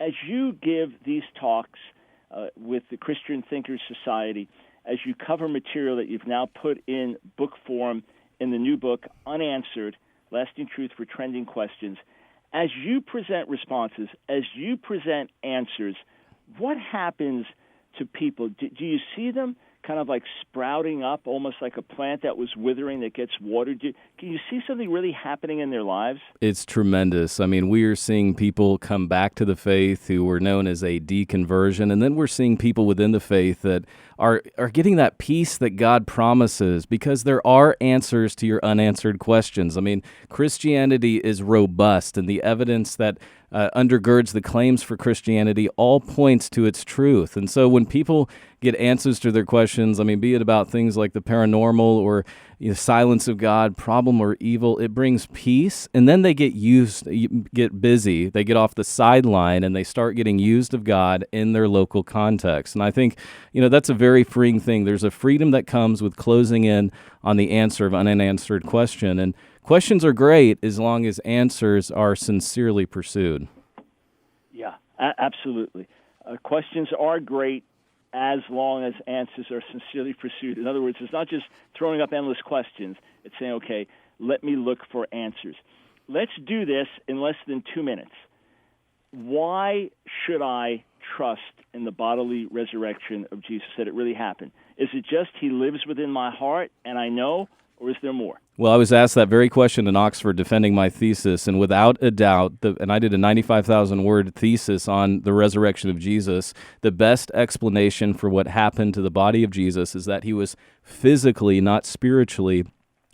as you give these talks with the Christian Thinkers Society, as you cover material that you've now put in book form in the new book, Unanswered, Lasting Truth for Trending Questions, as you present responses, as you present answers, what happens to people? Do you see them kind of like sprouting up, almost like a plant that was withering that gets watered? Can you see something really happening in their lives? It's tremendous. I mean, we are seeing people come back to the faith who were known as a deconversion, and then we're seeing people within the faith that are getting that peace that God promises because there are answers to your unanswered questions. I mean, Christianity is robust, and the evidence that undergirds the claims for Christianity all points to its truth. And so when people get answers to their questions, I mean, be it about things like the paranormal or silence of God, problem or evil, it brings peace. And then they get busy, they get off the sideline, and they start getting used of God in their local context. And I think, that's a very freeing thing. There's a freedom that comes with closing in on the answer of an unanswered question. And questions are great as long as answers are sincerely pursued. Yeah, absolutely. Questions are great as long as answers are sincerely pursued. In other words, it's not just throwing up endless questions. It's saying, okay, let me look for answers. Let's do this in less than 2 minutes. Why should I trust in the bodily resurrection of Jesus, that it really happened? Is it just he lives within my heart and I know, or is there more? Well, I was asked that very question in Oxford defending my thesis, and without a doubt, and I did a 95,000-word thesis on the resurrection of Jesus, the best explanation for what happened to the body of Jesus is that he was physically, not spiritually,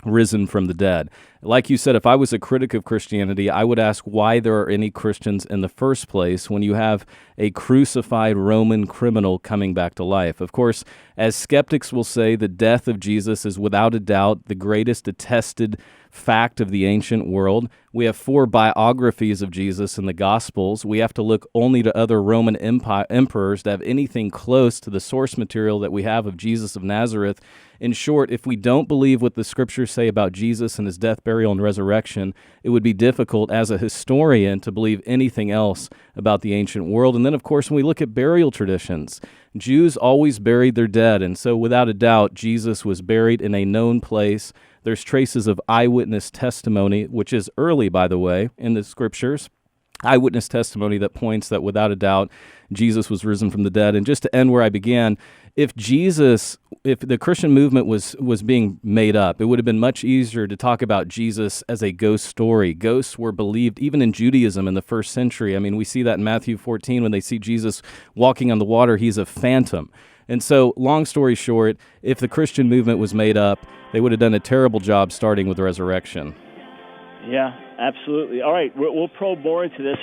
risen from the dead. Like you said, if I was a critic of Christianity, I would ask why there are any Christians in the first place when you have a crucified Roman criminal coming back to life. Of course, as skeptics will say, the death of Jesus is without a doubt the greatest attested fact of the ancient world. We have 4 biographies of Jesus in the Gospels. We have to look only to other Roman emperors to have anything close to the source material that we have of Jesus of Nazareth. In short, if we don't believe what the Scriptures say about Jesus and his death, burial, and resurrection, it would be difficult as a historian to believe anything else about the ancient world. And then, of course, when we look at burial traditions, Jews always buried their dead, and so without a doubt, Jesus was buried in a known place. There's traces of eyewitness testimony, which is early, by the way, in the Scriptures. Eyewitness testimony that points that without a doubt, Jesus was risen from the dead. And just to end where I began, if the Christian movement was being made up, it would have been much easier to talk about Jesus as a ghost story. Ghosts were believed even in Judaism in the first century. I mean, we see that in Matthew 14 when they see Jesus walking on the water, he's a phantom. And so, long story short, if the Christian movement was made up, they would have done a terrible job starting with the resurrection. Yeah, absolutely. All right, we'll probe more into this.